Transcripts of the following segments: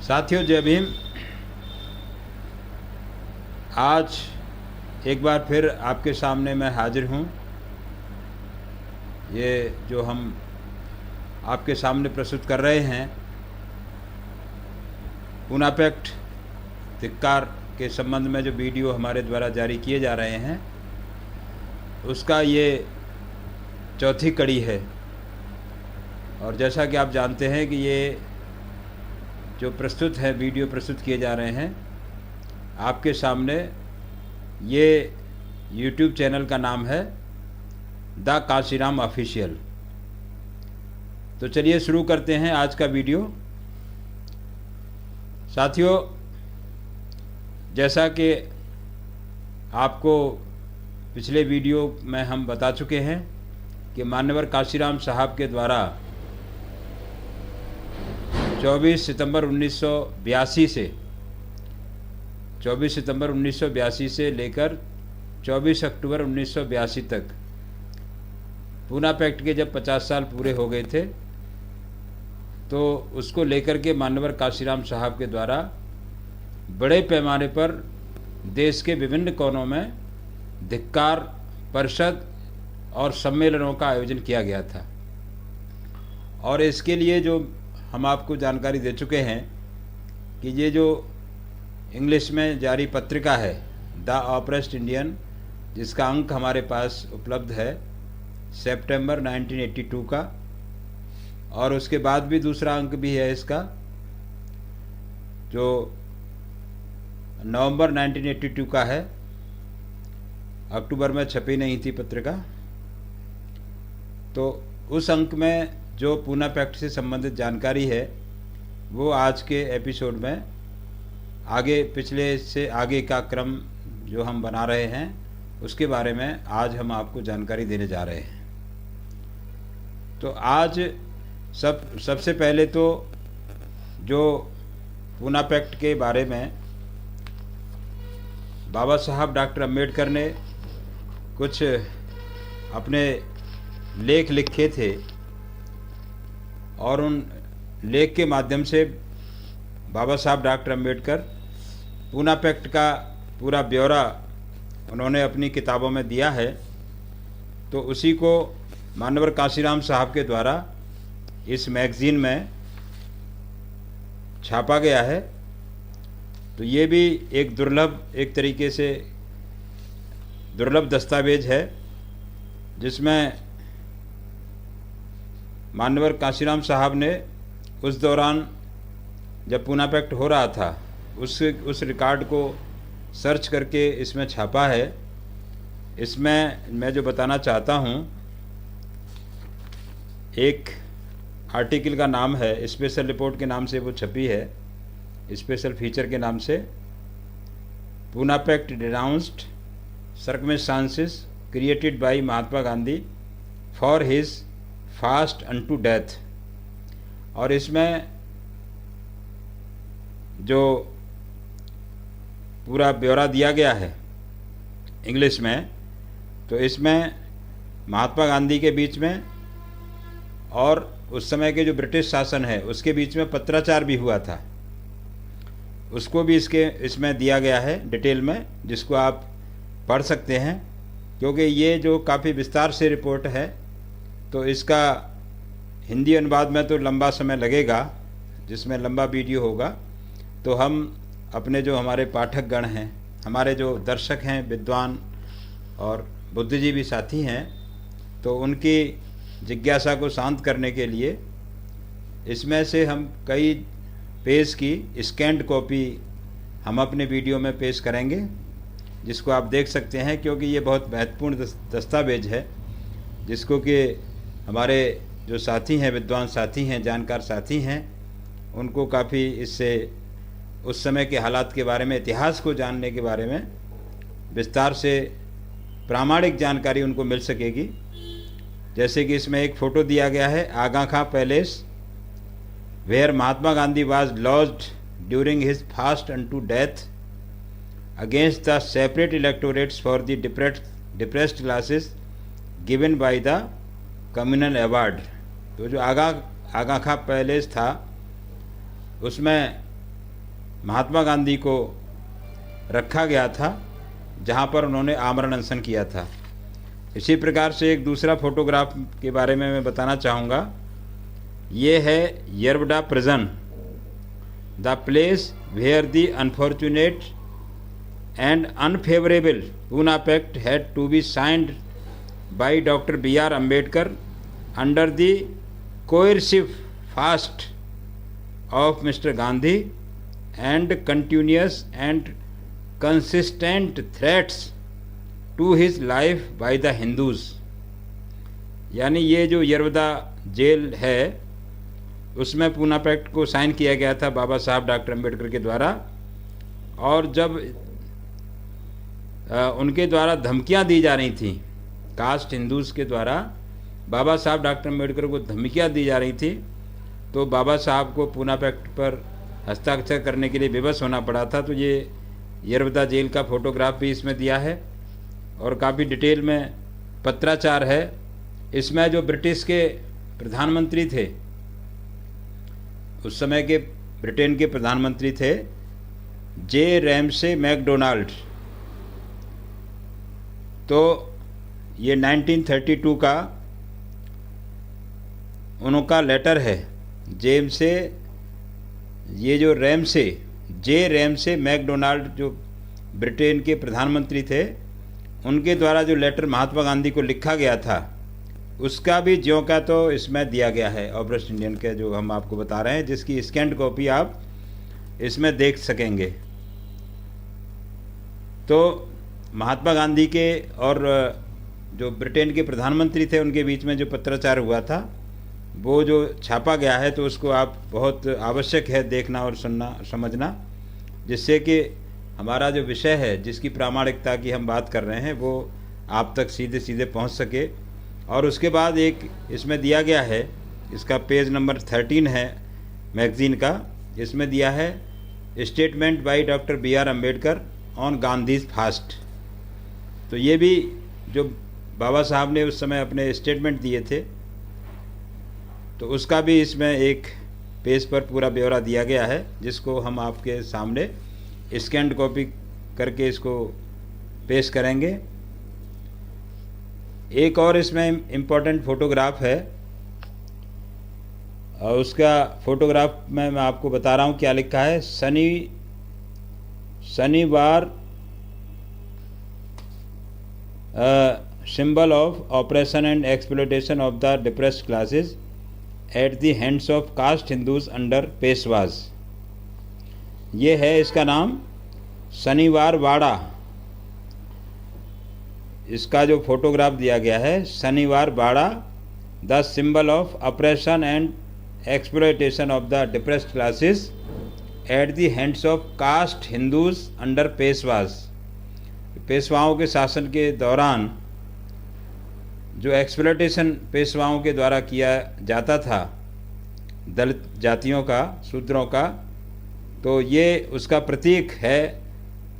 साथियों, जय भीम। आज एक बार फिर आपके सामने मैं हाजिर हूँ। ये जो हम आपके सामने प्रस्तुत कर रहे हैं, पूना पैक्ट धिक्कार के संबंध में जो वीडियो हमारे द्वारा जारी किए जा रहे हैं, उसका ये चौथी कड़ी है। और जैसा कि आप जानते हैं कि ये जो प्रस्तुत है, वीडियो प्रस्तुत किए जा रहे हैं आपके सामने, ये YouTube चैनल का नाम है द काशीराम ऑफिशियल। तो चलिए शुरू करते हैं आज का वीडियो। साथियों, जैसा कि आपको पिछले वीडियो में हम बता चुके हैं कि मान्यवर काशीराम साहब के द्वारा 24 सितंबर 1982 से लेकर 24 अक्टूबर 1982 तक पूना पैक्ट के जब 50 साल पूरे हो गए थे, तो उसको लेकर के मान्यवर काशीराम साहब के द्वारा बड़े पैमाने पर देश के विभिन्न कोनों में धिक्कार परिषद और सम्मेलनों का आयोजन किया गया था। और इसके लिए जो हम आपको जानकारी दे चुके हैं कि ये जो इंग्लिश में जारी पत्रिका है द ऑप्रेस्ड इंडियन, जिसका अंक हमारे पास उपलब्ध है सितंबर 1982 का, और उसके बाद भी दूसरा अंक भी है इसका जो नवंबर 1982 का है। अक्टूबर में छपी नहीं थी पत्रिका। तो उस अंक में जो पूना पैक्ट से संबंधित जानकारी है, वो आज के एपिसोड में आगे, पिछले से आगे का क्रम जो हम बना रहे हैं, उसके बारे में आज हम आपको जानकारी देने जा रहे हैं। तो आज सबसे पहले तो जो पूना पैक्ट के बारे में बाबा साहब डॉक्टर अम्बेडकर ने कुछ अपने लेख लिखे थे, और उन लेख के माध्यम से बाबा साहब डॉक्टर अम्बेडकर पूना पैक्ट का पूरा ब्यौरा उन्होंने अपनी किताबों में दिया है। तो उसी को मान्यवर काशीराम साहब के द्वारा इस मैगज़ीन में छापा गया है। तो ये भी एक एक तरीके से दुर्लभ दस्तावेज है, जिसमें मान्यवर काशीराम साहब ने उस दौरान जब पूना पैक्ट हो रहा था, उस रिकॉर्ड को सर्च करके इसमें छापा है। इसमें मैं जो बताना चाहता हूँ, एक आर्टिकल का नाम है, स्पेशल रिपोर्ट के नाम से वो छपी है, स्पेशल फीचर के नाम से, Poona pact denounced circumstances created by Mahatma Gandhi for his fast unto death. और इसमें जो पूरा ब्यौरा दिया गया है इंग्लिश में, तो इसमें महात्मा गांधी के बीच में और उस समय के जो ब्रिटिश शासन है उसके बीच में पत्राचार भी हुआ था, उसको भी इसमें दिया गया है डिटेल में, जिसको आप पढ़ सकते हैं। क्योंकि ये जो काफ़ी विस्तार से रिपोर्ट है, तो इसका हिंदी अनुवाद में तो लंबा समय लगेगा, जिसमें लंबा वीडियो होगा। तो हम अपने जो हमारे पाठक गण हैं, हमारे जो दर्शक हैं, विद्वान और बुद्धिजीवी साथी हैं, तो उनकी जिज्ञासा को शांत करने के लिए इसमें से हम कई पेज की स्कैन्ड कॉपी हम अपने वीडियो में पेश करेंगे, जिसको आप देख सकते हैं। क्योंकि ये बहुत महत्वपूर्ण दस्तावेज है, जिसको कि हमारे जो साथी हैं, विद्वान साथी हैं, जानकार साथी हैं, उनको काफ़ी इससे उस समय के हालात के बारे में, इतिहास को जानने के बारे में विस्तार से प्रामाणिक जानकारी उनको मिल सकेगी। जैसे कि इसमें एक फ़ोटो दिया गया है, Aga Khan palace where Mahatma Gandhi was lodged during his fast unto death against the separate electorates for the depressed classes given by the communal award. तो जो आगा खां पैलेस था, उसमें महात्मा गांधी को रखा गया था, जहाँ पर उन्होंने आमरण अनशन किया था। इसी प्रकार से एक दूसरा फोटोग्राफ के बारे में मैं बताना चाहूँगा। ये है Yerwada prison, the place where the unfortunate and unfavourable Poona pact had to be signed by doctor B.R. Ambedkar under the coercive fast of Mr. Gandhi and continuous and consistent threats to his life by the Hindus। यानी ये जो Yerawada jail है उसमें Poona pact को sign किया गया था बाबा साहब डॉक्टर अम्बेडकर के द्वारा, और जब उनके द्वारा धमकियां दी जा रही थी, कास्ट हिंदूज के द्वारा बाबा साहब डॉक्टर अम्बेडकर को धमकियां दी जा रही थी, तो बाबा साहब को पूना पैक्ट पर हस्ताक्षर करने के लिए विवश होना पड़ा था। तो ये यरवदा जेल का फोटोग्राफ भी इसमें दिया है और काफ़ी डिटेल में पत्राचार है। इसमें जो ब्रिटिश के प्रधानमंत्री थे, उस समय के ब्रिटेन के प्रधानमंत्री थे जे रैमसे मैकडोनाल्ड। तो ये 1932 का उनका लेटर है जेम्स से, ये जो जे रैमसे मैकडोनाल्ड जो ब्रिटेन के प्रधानमंत्री थे, उनके द्वारा जो लेटर महात्मा गांधी को लिखा गया था, उसका भी ज्यों का तो इसमें दिया गया है ऑपरेशन इंडियन के, जो हम आपको बता रहे हैं, जिसकी स्कैंड कॉपी आप इसमें देख सकेंगे। तो महात्मा गांधी के और जो ब्रिटेन के प्रधानमंत्री थे उनके बीच में जो पत्राचार हुआ था वो जो छापा गया है, तो उसको आप बहुत आवश्यक है देखना और सुनना समझना, जिससे कि हमारा जो विषय है जिसकी प्रामाणिकता की हम बात कर रहे हैं वो आप तक सीधे सीधे पहुंच सके। और उसके बाद एक इसमें दिया गया है, इसका पेज नंबर 13 है मैगज़ीन का, इसमें दिया है statement by doctor B.R. Ambedkar on Gandhi's fast. तो ये भी जो बाबा साहब ने उस समय अपने स्टेटमेंट दिए थे, तो उसका भी इसमें एक पेज पर पूरा ब्यौरा दिया गया है, जिसको हम आपके सामने स्कैंड कॉपी करके इसको पेश करेंगे। एक और इसमें इम्पोर्टेंट फोटोग्राफ है, और उसका फोटोग्राफ में मैं आपको बता रहा हूँ क्या लिखा है। शनिवार symbol of oppression and exploitation of the depressed classes at the hands of caste Hindus under Peshwas। ये है इसका नाम शनिवार वाड़ा, इसका जो फोटोग्राफ दिया गया है, Shaniwar Wada the symbol of operation and exploitation of the depressed classes at the hands of caste Hindus under Peshwas. पेशवाओं के शासन के दौरान जो एक्सप्लॉयटेशन पेशवाओं के द्वारा किया जाता था दलित जातियों का, शूद्रों का, तो ये उसका प्रतीक है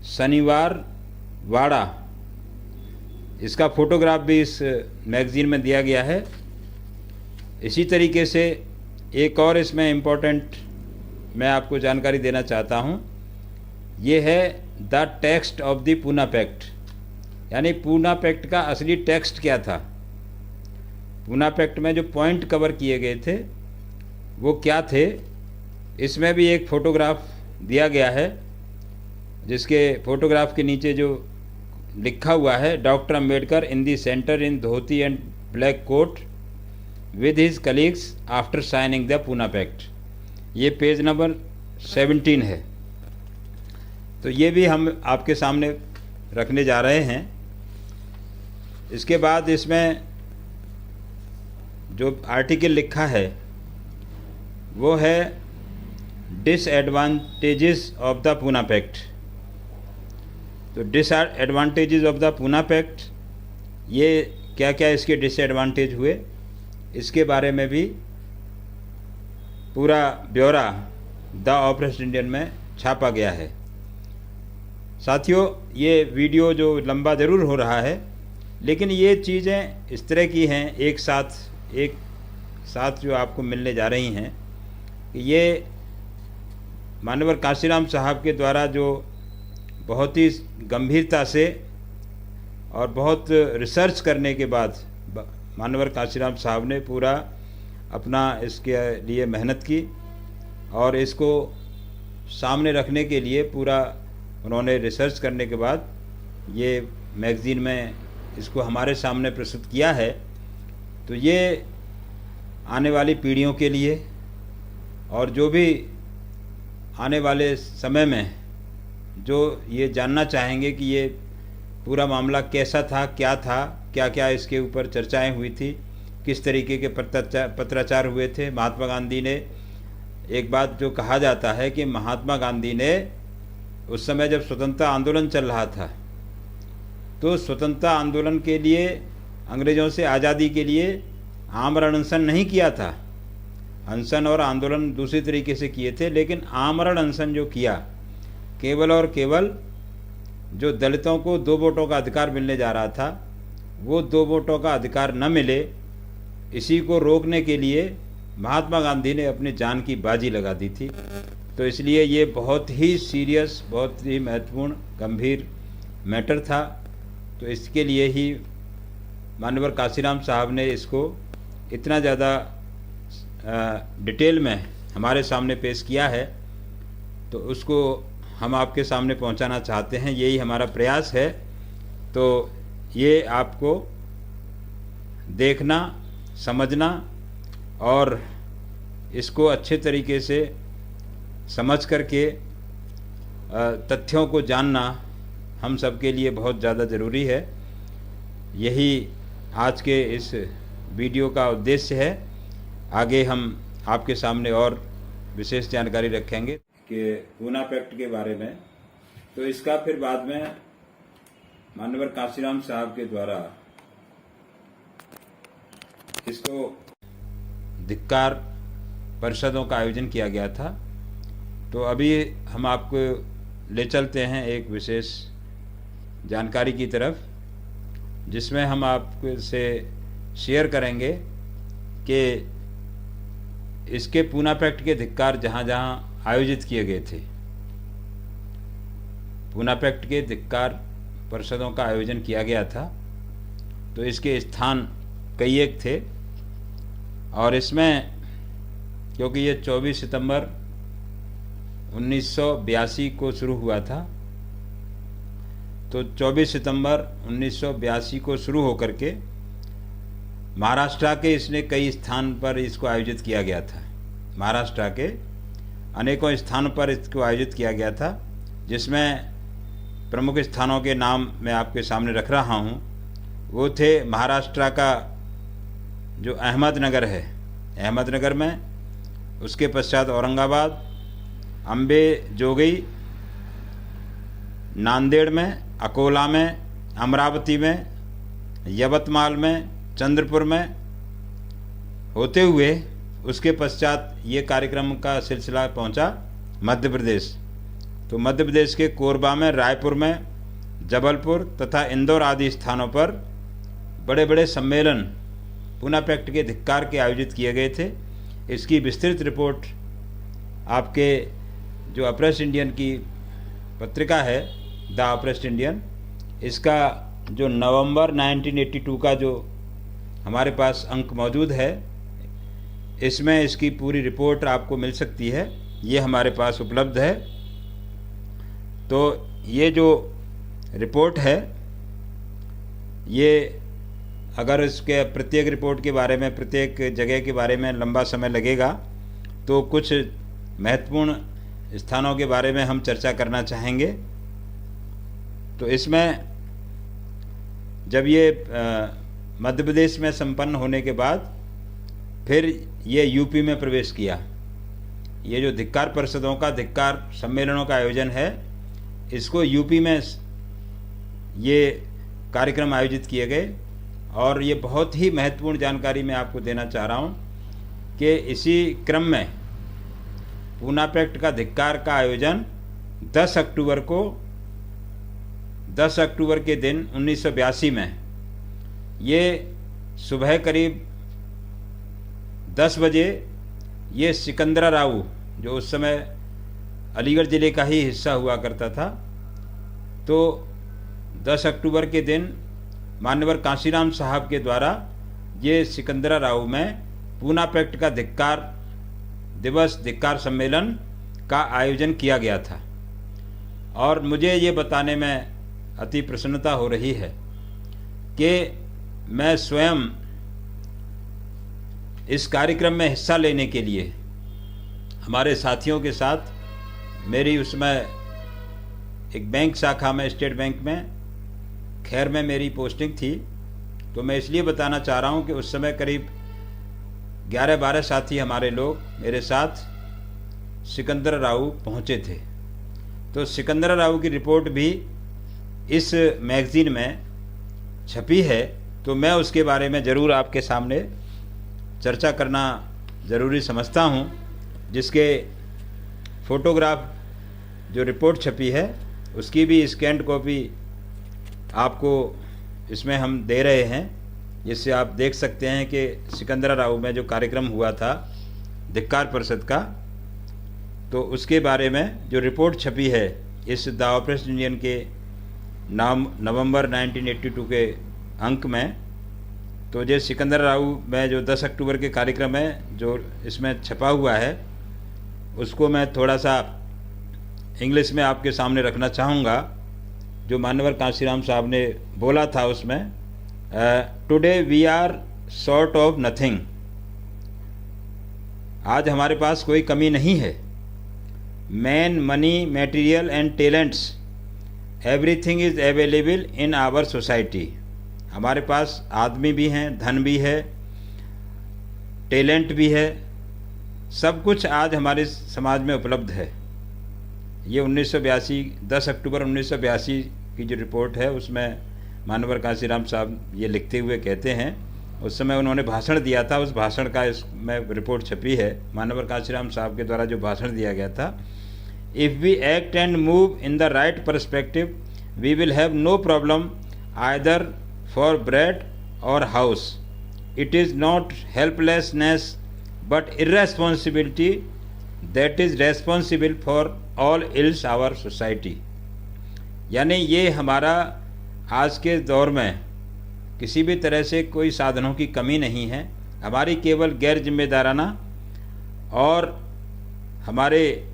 शनिवार वाड़ा। इसका फोटोग्राफ भी इस मैगज़ीन में दिया गया है। इसी तरीके से एक और इसमें इम्पोर्टेंट मैं आपको जानकारी देना चाहता हूँ, ये है the text of the Poona pact, यानी पूना पैक्ट का असली टेक्स्ट क्या था। पूना पैक्ट में जो पॉइंट कवर किए गए थे वो क्या थे, इसमें भी एक फ़ोटोग्राफ दिया गया है, जिसके फ़ोटोग्राफ के नीचे जो लिखा हुआ है doctor Ambedkar in the centre in dhoti and black coat with his colleagues after signing the Poona pact. ये पेज नंबर 17 है। तो ये भी हम आपके सामने रखने जा रहे हैं। इसके बाद इसमें जो आर्टिकल लिखा है वो है disadvantages of the Poona pact. तो disadvantages of the Poona pact, ये क्या क्या इसके डिसएडवांटेज हुए, इसके बारे में भी पूरा ब्यौरा द ऑपरेशन इंडियन में छापा गया है। साथियों, ये वीडियो जो लंबा ज़रूर हो रहा है, लेकिन ये चीज़ें इस तरह की हैं, एक साथ जो आपको मिलने जा रही हैं, कि ये मान्यवर काशीराम साहब के द्वारा जो बहुत ही गंभीरता से और बहुत रिसर्च करने के बाद मान्यवर काशीराम साहब ने पूरा अपना इसके लिए मेहनत की और इसको सामने रखने के लिए पूरा उन्होंने रिसर्च करने के बाद ये मैगज़ीन में इसको हमारे सामने प्रस्तुत किया है। तो ये आने वाली पीढ़ियों के लिए और जो भी आने वाले समय में जो ये जानना चाहेंगे कि ये पूरा मामला कैसा था, क्या था, क्या क्या इसके ऊपर चर्चाएं हुई थी, किस तरीके के पत्राचार हुए थे। महात्मा गांधी ने, एक बात जो कहा जाता है कि महात्मा गांधी ने उस समय जब स्वतंत्रता आंदोलन चल रहा था तो स्वतंत्रता आंदोलन के लिए, अंग्रेज़ों से आज़ादी के लिए आमरण अनशन नहीं किया था। अनशन और आंदोलन दूसरी तरीके से किए थे, लेकिन आमरण अनशन जो किया, केवल और केवल जो दलितों को 2 वोटों का अधिकार मिलने जा रहा था, वो 2 वोटों का अधिकार न मिले, इसी को रोकने के लिए महात्मा गांधी ने अपनी जान की बाजी लगा दी थी। तो इसलिए ये बहुत ही सीरियस, बहुत ही महत्वपूर्ण, गंभीर मैटर था। तो इसके लिए ही मान्यवर काशीराम साहब ने इसको इतना ज़्यादा डिटेल में हमारे सामने पेश किया है, तो उसको हम आपके सामने पहुंचाना चाहते हैं, यही हमारा प्रयास है। तो ये आपको देखना, समझना और इसको अच्छे तरीके से समझ करके तथ्यों को जानना हम सबके लिए बहुत ज़्यादा ज़रूरी है। यही आज के इस वीडियो का उद्देश्य है। आगे हम आपके सामने और विशेष जानकारी रखेंगे कि पूना पैक्ट के बारे में। तो इसका फिर बाद में मान्यवर काशीराम साहब के द्वारा इसको धिक्कार परिषदों का आयोजन किया गया था। तो अभी हम आपको ले चलते हैं एक विशेष जानकारी की तरफ, जिसमें हम आपसे शेयर करेंगे कि इसके पूना पैक्ट के धिक्कार जहाँ जहाँ आयोजित किए गए थे, पूना पैक्ट के धिक्कार परिषदों का आयोजन किया गया था। तो इसके स्थान कई एक थे और इसमें, क्योंकि ये 24 सितंबर 1982 को शुरू हुआ था, तो 24 सितंबर 1982 को शुरू होकर के महाराष्ट्र के इसने कई स्थान पर इसको आयोजित किया गया था। महाराष्ट्र के अनेकों स्थानों पर इसको आयोजित किया गया था, जिसमें प्रमुख स्थानों के नाम मैं आपके सामने रख रहा हूँ। वो थे महाराष्ट्र का जो अहमदनगर है, अहमदनगर में, उसके पश्चात औरंगाबाद, अम्बे जोगई, नांदेड़ में, अकोला में, अमरावती में, यवतमाल में, चंद्रपुर में होते हुए उसके पश्चात ये कार्यक्रम का सिलसिला पहुंचा मध्य प्रदेश। तो मध्य प्रदेश के कोरबा में, रायपुर में, जबलपुर तथा इंदौर आदि स्थानों पर बड़े बड़े सम्मेलन पूना पैक्ट के धिक्कार के आयोजित किए गए थे। इसकी विस्तृत रिपोर्ट आपके जो अप्रेस्ट इंडियन की पत्रिका है, द अप्रेस्ट इंडियन, इसका जो नवंबर 1982 का जो हमारे पास अंक मौजूद है, इसमें इसकी पूरी रिपोर्ट आपको मिल सकती है। ये हमारे पास उपलब्ध है। तो ये जो रिपोर्ट है, ये अगर इसके प्रत्येक रिपोर्ट के बारे में, प्रत्येक जगह के बारे में लंबा समय लगेगा, तो कुछ महत्वपूर्ण स्थानों के बारे में हम चर्चा करना चाहेंगे। तो इसमें जब ये मध्य प्रदेश में संपन्न होने के बाद फिर ये यूपी में प्रवेश किया। ये जो धिक्कार परिषदों का, धिक्कार सम्मेलनों का आयोजन है, इसको यूपी में ये कार्यक्रम आयोजित किए गए। और ये बहुत ही महत्वपूर्ण जानकारी मैं आपको देना चाह रहा हूँ कि इसी क्रम में पूना पैक्ट का धिक्कार का आयोजन 10 अक्टूबर के दिन 1982 में, ये सुबह करीब 10 बजे, ये सिकंदरा राव जो उस समय अलीगढ़ ज़िले का ही हिस्सा हुआ करता था। तो 10 अक्टूबर के दिन मान्यवर कांशीराम साहब के द्वारा ये सिकंदराराव में पूना पैक्ट का धिक्कार सम्मेलन का आयोजन किया गया था। और मुझे ये बताने में अति प्रसन्नता हो रही है कि मैं स्वयं इस कार्यक्रम में हिस्सा लेने के लिए हमारे साथियों के साथ, मेरी उसमें एक बैंक शाखा में, स्टेट बैंक में खैर में मेरी पोस्टिंग थी। तो मैं इसलिए बताना चाह रहा हूँ कि उस समय करीब 11-12 साथी हमारे लोग मेरे साथ सिकंदराराव पहुँचे थे। तो सिकंदराराव की रिपोर्ट भी इस मैगज़ीन में छपी है, तो मैं उसके बारे में ज़रूर आपके सामने चर्चा करना ज़रूरी समझता हूँ, जिसके फ़ोटोग्राफ जो रिपोर्ट छपी है उसकी भी स्कैंड कॉपी आपको इसमें हम दे रहे हैं, जिससे आप देख सकते हैं कि सिकंदराराव में जो कार्यक्रम हुआ था धिक्कार परिषद का, तो उसके बारे में जो रिपोर्ट छपी है इस द ऑपरेस्ट इंडियन के नाम नवंबर 1982 के अंक में। तो ये सिकंदराराव में जो 10 अक्टूबर के कार्यक्रम है जो इसमें छपा हुआ है, उसको मैं थोड़ा सा इंग्लिश में आपके सामने रखना चाहूँगा। जो मान्यवर कांशीराम साहब ने बोला था उसमें, today we are short of nothing. आज हमारे पास कोई कमी नहीं है। Man, money, material and talents, everything is available in our society. हमारे पास आदमी भी हैं, धन भी है, टैलेंट भी है, सब कुछ आज हमारे समाज में उपलब्ध है। ये 1982 10 अक्टूबर 1982 की जो रिपोर्ट है उसमें मान्यवर कांशीराम साहब ये लिखते हुए कहते हैं, उस समय उन्होंने भाषण दिया था, उस भाषण का इसमें रिपोर्ट छपी है मान्यवर कांशीराम साहब के द्वारा जो भाषण दिया गया था। If we act and move in the right perspective we will have no problem either for bread और house. It is not helplessness but irresponsibility that is responsible for all ills our society. यानी ये हमारा आज के दौर में किसी भी तरह से कोई साधनों की कमी नहीं है, हमारी केवल गैर जिम्मेदाराना और हमारे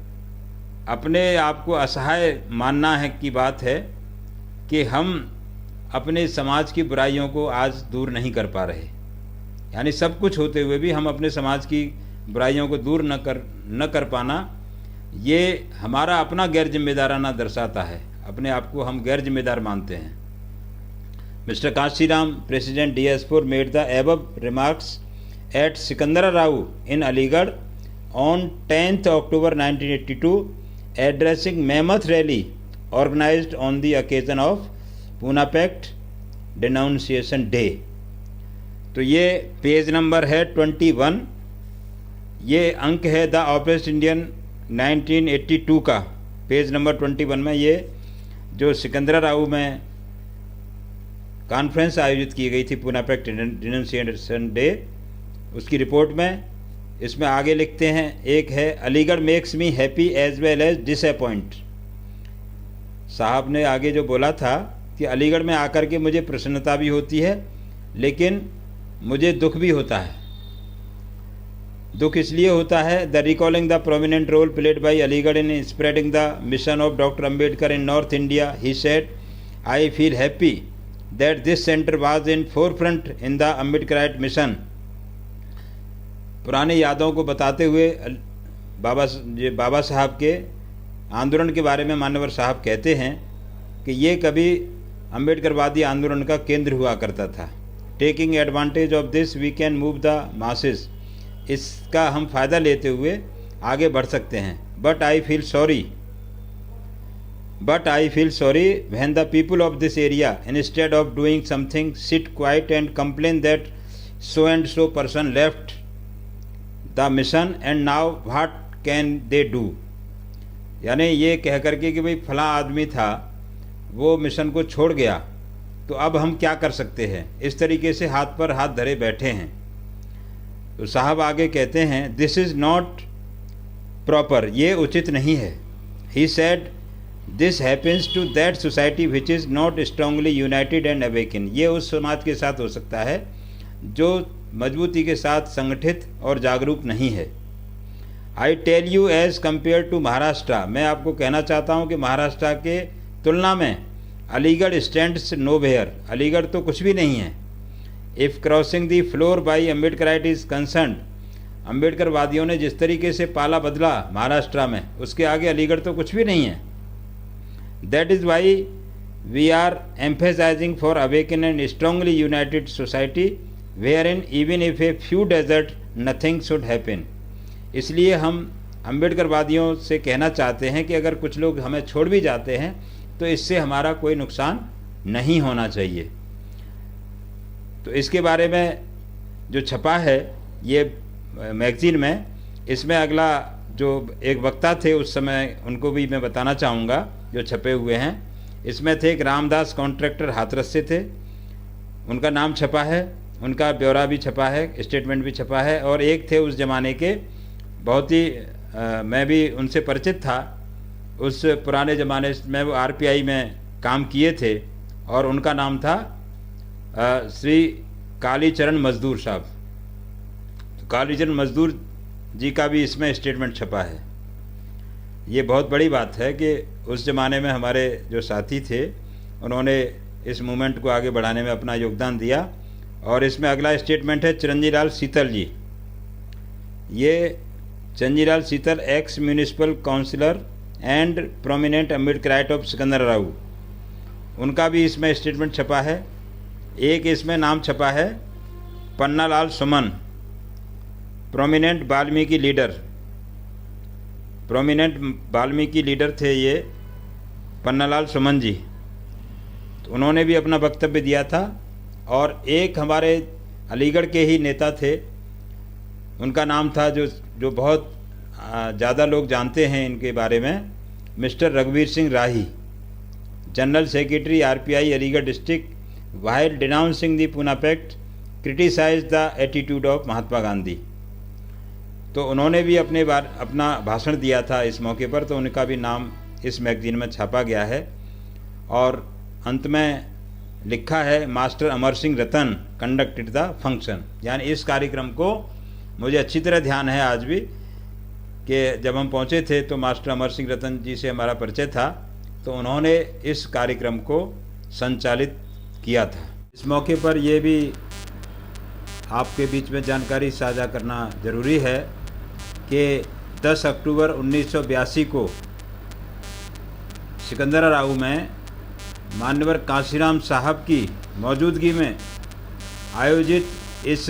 अपने आप को असहाय मानना है की बात है कि हम अपने समाज की बुराइयों को आज दूर नहीं कर पा रहे। यानी सब कुछ होते हुए भी हम अपने समाज की बुराइयों को दूर न कर पाना, ये हमारा अपना गैर जिम्मेदाराना दर्शाता है। अपने आप को हम गैर जिम्मेदार मानते हैं। Mister Kanshiram, president DS4 made the above remarks at Sikandrarao in Aligarh on 10th October 1982, addressing mammoth rally organized on the occasion of Poona pact denunciation day. तो ये पेज नंबर है 21, ये अंक है द ऑपरेस्ट इंडियन 1982 का, पेज नंबर 21 में ये जो सिकंदराराव में कॉन्फ्रेंस आयोजित की गई थी पूना पैक्ट डिनाउंसिएशन डे, उसकी रिपोर्ट में इसमें आगे लिखते हैं, एक है Aligarh makes me happy as well as disappoint. साहब ने आगे जो बोला था कि अलीगढ़ में आकर के मुझे प्रसन्नता भी होती है लेकिन मुझे दुख भी होता है। दुख इसलिए होता है, the recalling the prominent role played by Aligarh in spreading the mission of doctor Ambedkar in north India, he said, I feel happy that this centre was in forefront in the Ambedkarite mission. पुरानी यादों को बताते हुए बाबा साहब के आंदोलन के बारे में मान्यवर साहब कहते हैं कि ये कभी अम्बेडकरवादी आंदोलन का केंद्र हुआ करता था। Taking advantage of this we can move the masses, इसका हम फ़ायदा लेते हुए आगे बढ़ सकते हैं। But I feel sorry when the people of this area instead of doing something sit quiet and complain that so and so person left the mission and now what can they do. यानी ये कह करके कि भाई फला आदमी था वो मिशन को छोड़ गया तो अब हम क्या कर सकते हैं, इस तरीके से हाथ पर हाथ धरे बैठे हैं। तो साहब आगे कहते हैं, दिस इज़ नॉट प्रॉपर, ये उचित नहीं है। He said, "This happens to that society which is not strongly united and awakened." ये उस समाज के साथ हो सकता है जो मजबूती के साथ संगठित और जागरूक नहीं है। I tell you as compared to Maharashtra, मैं आपको कहना चाहता हूँ कि महाराष्ट्र के तुलना में अलीगढ़ स्टैंड्स नोवेयर, अलीगढ़ तो कुछ भी नहीं है। If crossing the floor by Ambedkarite is concern, अम्बेडकरवादियों ने जिस तरीके से पाला बदला महाराष्ट्र में, उसके आगे अलीगढ़ तो कुछ भी नहीं है। That is why we are emphasising for awaken and strongly united society where in even if a few desert nothing should happen. इसलिए हम अम्बेडकरवादियों से कहना चाहते हैं कि अगर कुछ लोग हमें छोड़ भी जाते हैं तो इससे हमारा कोई नुकसान नहीं होना चाहिए। तो इसके बारे में जो छपा है ये मैगज़ीन में, इसमें अगला जो एक वक्ता थे उस समय उनको भी मैं बताना चाहूँगा जो छपे हुए हैं। इसमें थे एक रामदास कॉन्ट्रैक्टर हाथरस से थे, उनका नाम छपा है, उनका ब्यौरा भी छपा है, स्टेटमेंट भी छपा है। और एक थे उस ज़माने के बहुत ही मैं भी उनसे परिचित था, उस पुराने ज़माने में वो आरपीआई में काम किए थे और उनका नाम था श्री कालीचरण मजदूर साहब। तो कालीचरण मजदूर जी का भी इसमें स्टेटमेंट छपा है। ये बहुत बड़ी बात है कि उस ज़माने में हमारे जो साथी थे उन्होंने इस मूवमेंट को आगे बढ़ाने में अपना योगदान दिया। और इसमें अगला स्टेटमेंट है चिरंजीलाल शीतल जी। ये Chiranjilal Sheetal ex municipal councillor and prominent Ambedkarite of Sikandrau, उनका भी इसमें स्टेटमेंट छपा है। एक इसमें नाम छपा है Pannalal Suman, prominent Valmiki leader, prominent Valmiki leader थे ये पन्नालाल सुमन जी, तो उन्होंने भी अपना वक्तव्य दिया था। और एक हमारे अलीगढ़ के ही नेता थे, उनका नाम था जो बहुत ज़्यादा लोग जानते हैं इनके बारे में, मिस्टर रघुवीर Singh Rahi, general secretary RPI Aligarh district, while denouncing the Pune Pact, criticized the attitude of Mahatma Gandhi. तो उन्होंने भी अपना भाषण दिया था इस मौके पर, तो उनका भी नाम इस मैगज़ीन में छापा गया है। और अंत में लिखा है master Amar Singh Ratan conducted the function, यानी इस कार्यक्रम को मुझे अच्छी तरह ध्यान है आज भी कि जब हम पहुँचे थे तो मास्टर अमर सिंह रतन जी से हमारा परिचय था, तो उन्होंने इस कार्यक्रम को संचालित किया था। इस मौके पर यह भी आपके बीच में जानकारी साझा करना ज़रूरी है कि 10 अक्टूबर 1982 को सिकंदराऊ में मान्यवर कांशीराम साहब की मौजूदगी में आयोजित इस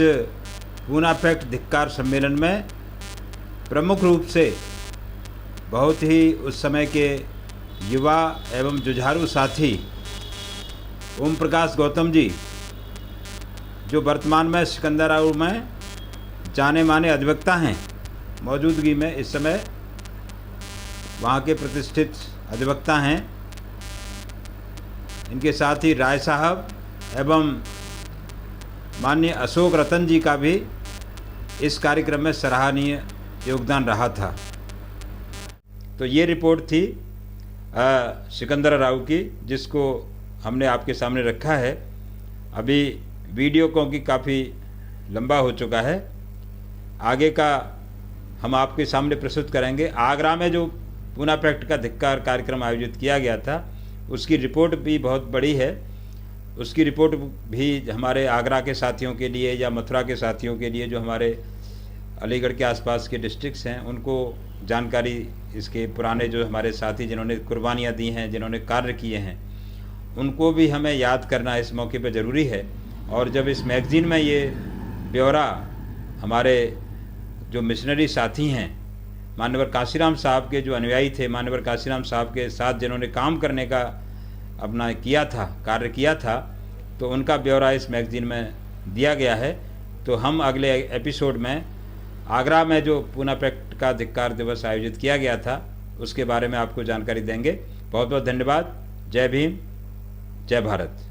पूना पैक्ट धिक्कार सम्मेलन में प्रमुख रूप से बहुत ही उस समय के युवा एवं जुझारू साथी ओम प्रकाश गौतम जी, जो वर्तमान में सिकंदराऊ में जाने माने अधिवक्ता हैं, मौजूदगी में इस समय वहाँ के प्रतिष्ठित अधिवक्ता हैं। इनके साथ ही राय साहब एवं माननीय अशोक रतन जी का भी इस कार्यक्रम में सराहनीय योगदान रहा था। तो ये रिपोर्ट थी सिकंदराऊ की, जिसको हमने आपके सामने रखा है। अभी वीडियो क्योंकि काफ़ी लंबा हो चुका है, आगे का हम आपके सामने प्रस्तुत करेंगे। आगरा में जो पूना पैक्ट का धिक्कार कार्यक्रम आयोजित किया गया था, उसकी रिपोर्ट भी बहुत बड़ी है। उसकी रिपोर्ट भी हमारे आगरा के साथियों के लिए या मथुरा के साथियों के लिए, जो हमारे अलीगढ़ के आसपास के डिस्ट्रिक्ट्स हैं, उनको जानकारी, इसके पुराने जो हमारे साथी जिन्होंने कुर्बानियाँ दी हैं, जिन्होंने कार्य किए हैं, उनको भी हमें याद करना इस मौके पर ज़रूरी है। और जब इस मैगज़ीन में ये ब्यौरा हमारे जो मिशनरी साथी हैं, मान्यवर कांशीराम साहब के जो अनुयायी थे, मान्यवर कांशीराम साहब के साथ जिन्होंने काम करने का अपना किया था, कार्य किया था, तो उनका ब्यौरा इस मैगज़ीन में दिया गया है। तो हम अगले एपिसोड में आगरा में जो पूना पैक्ट का धिक्कार दिवस आयोजित किया गया था, उसके बारे में आपको जानकारी देंगे। बहुत बहुत धन्यवाद। जय भीम, जय भारत।